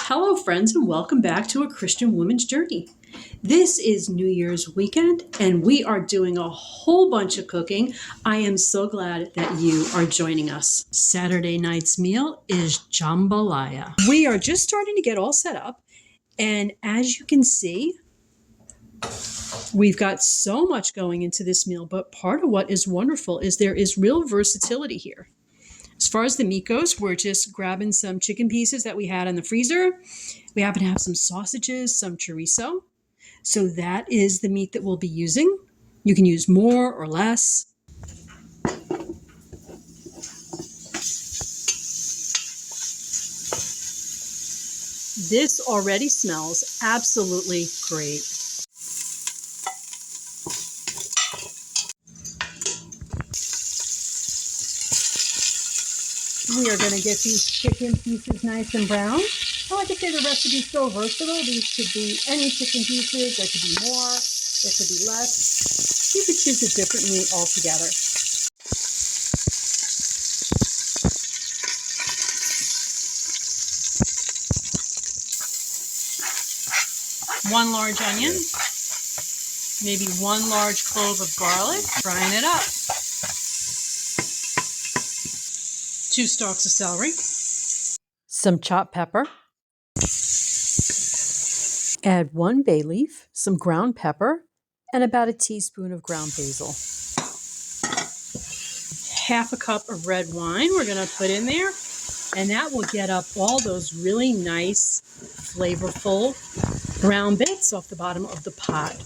Hello, friends, and welcome back to A Christian Woman's Journey. This is New Year's weekend, and we are doing a whole bunch of cooking. I am so glad that you are joining us. Saturday night's meal is jambalaya. We are just starting to get all set up, and as you can see, we've got so much going into this meal, but part of what is wonderful is there is real versatility here. As far as the meat goes, we're just grabbing some chicken pieces that we had in the freezer. We happen to have some sausages, some chorizo. So that is the meat that we'll be using. You can use more or less. This already smells absolutely great. We are going to get these chicken pieces nice and brown. Like I say, the recipe's so versatile. These could be any chicken pieces. There could be more. There could be less. You could choose a different meat altogether. One large onion. Maybe one large clove of garlic. Frying it up. 2 stalks of celery. Some chopped pepper. Add 1 bay leaf, some ground pepper, and about a teaspoon of ground basil. Half a cup of red wine we're going to put in there, and that will get up all those really nice, flavorful brown bits off the bottom of the pot.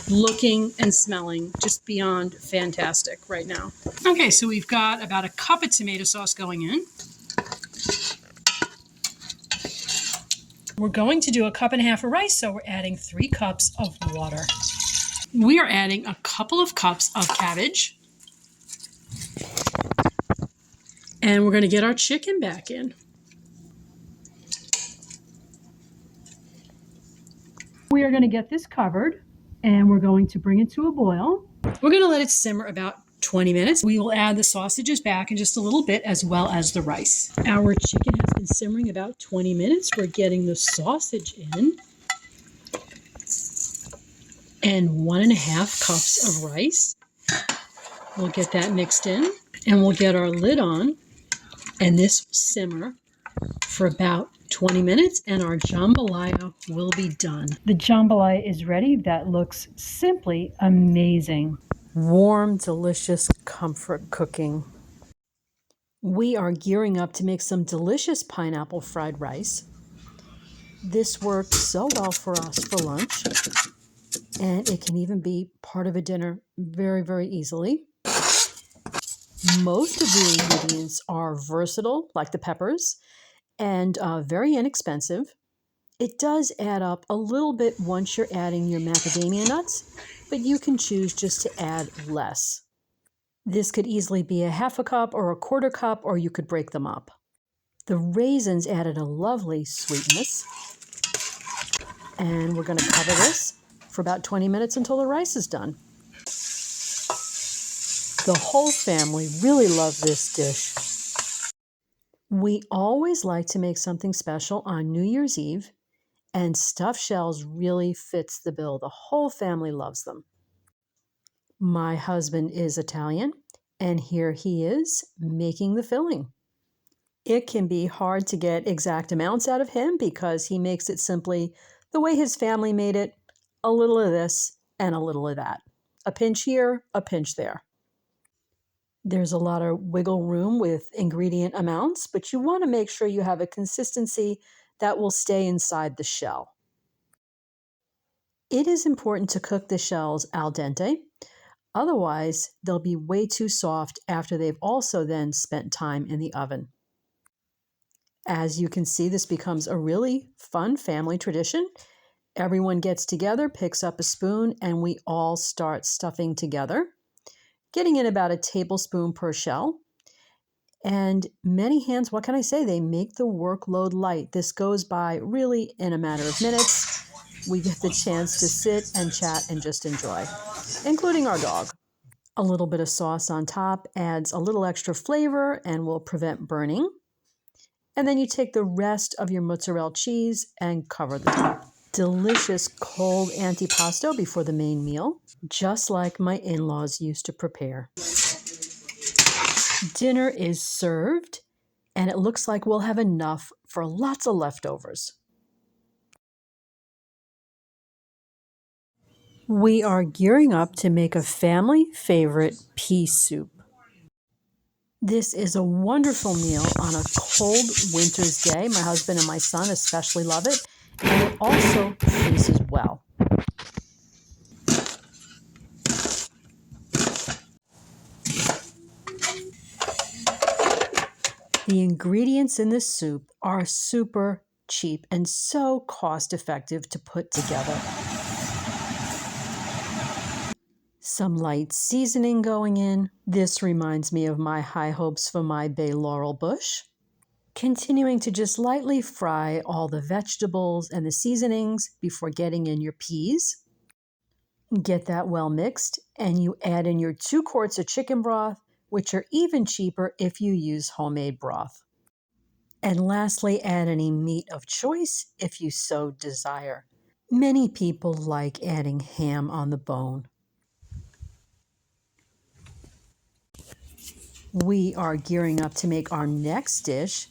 Looking and smelling just beyond fantastic right now. Okay, so we've got about a cup of tomato sauce going in. We're going to do a 1.5 cups of rice, so we're adding 3 cups of water. We are adding a couple of cups of cabbage. And we're going to get our chicken back in. We are going to get this covered, and we're going to bring it to a boil. We're going to let it simmer about 20 minutes. We will add the sausages back in just a little bit, as well as the rice. Our chicken has been simmering about 20 minutes. We're getting the sausage in. And 1.5 cups of rice. We'll get that mixed in. And we'll get our lid on. And this will simmer for about 20 minutes, and our jambalaya will be done. The jambalaya is ready. That looks simply amazing. Warm, delicious comfort cooking. We are gearing up to make some delicious pineapple fried rice. This works so well for us for lunch, and it can even be part of a dinner very, very easily. Most of the ingredients are versatile, like the peppers, and very inexpensive. It does add up a little bit once you're adding your macadamia nuts, but you can choose just to add less. This could easily be a 1/2 cup or a 1/4 cup, or you could break them up. The raisins added a lovely sweetness. And we're going to cover this for about 20 minutes until the rice is done. The whole family really love this dish. We always like to make something special on New Year's Eve, and stuffed shells really fits the bill. The whole family loves them. My husband is Italian, and here he is making the filling. It can be hard to get exact amounts out of him because he makes it simply the way his family made it, a little of this and a little of that. A pinch here, a pinch there. There's a lot of wiggle room with ingredient amounts, but you want to make sure you have a consistency that will stay inside the shell. It is important to cook the shells al dente. Otherwise, they'll be way too soft after they've also then spent time in the oven. As you can see, this becomes a really fun family tradition. Everyone gets together, picks up a spoon, and we all start stuffing together, getting in about a tablespoon per shell. And many hands, what can I say? They make the workload light. This goes by really in a matter of minutes. We get the chance to sit and chat and just enjoy, including our dog. A little bit of sauce on top adds a little extra flavor and will prevent burning. And then you take the rest of your mozzarella cheese and cover the top. Delicious cold antipasto before the main meal, just like my in-laws used to prepare. Dinner is served, and it looks like we'll have enough for lots of leftovers. We are gearing up to make a family favorite pea soup. This is a wonderful meal on a cold winter's day. My husband and my son especially love it, and it also tastes well. The ingredients in this soup are super cheap and so cost effective to put together. Some light seasoning going in. This reminds me of my high hopes for my bay laurel bush. Continuing to just lightly fry all the vegetables and the seasonings before getting in your peas. Get that well mixed, and you add in your 2 quarts of chicken broth, which are even cheaper if you use homemade broth. And lastly, add any meat of choice if you so desire. Many people like adding ham on the bone. We are gearing up to make our next dish,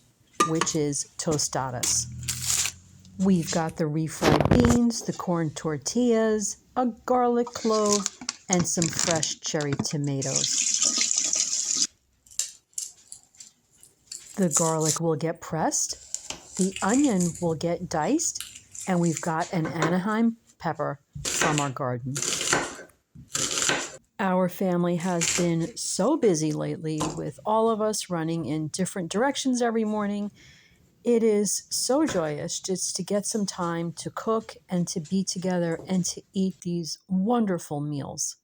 which is tostadas. We've got the refried beans, the corn tortillas, a garlic clove, and some fresh cherry tomatoes. The garlic will get pressed, the onion will get diced, and we've got an Anaheim pepper from our garden. Our family has been so busy lately with all of us running in different directions every morning. It is so joyous just to get some time to cook and to be together and to eat these wonderful meals.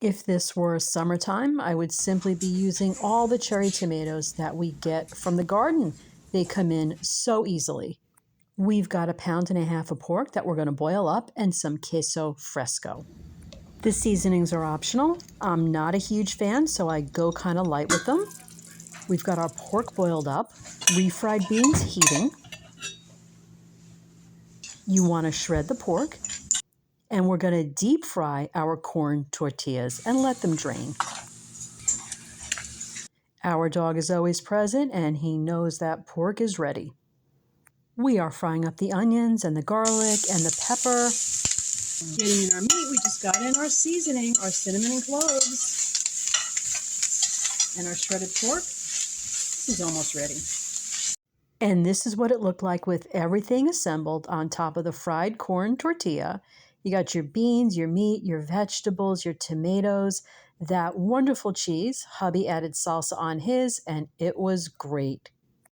If this were summertime, I would simply be using all the cherry tomatoes that we get from the garden. They come in so easily. We've got 1.5 pounds of pork that we're going to boil up and some queso fresco. The seasonings are optional. I'm not a huge fan, so I go kind of light with them. We've got our pork boiled up, refried beans heating. You want to shred the pork, and we're going to deep fry our corn tortillas and let them drain. Our dog is always present, and he knows that pork is ready. We are frying up the onions and the garlic and the pepper. Getting in our meat, we just got in our seasoning, our cinnamon and cloves, and our shredded pork. This is almost ready. And this is what it looked like with everything assembled on top of the fried corn tortilla. You got your beans, your meat, your vegetables, your tomatoes, that wonderful cheese. Hubby added salsa on his, and it was great.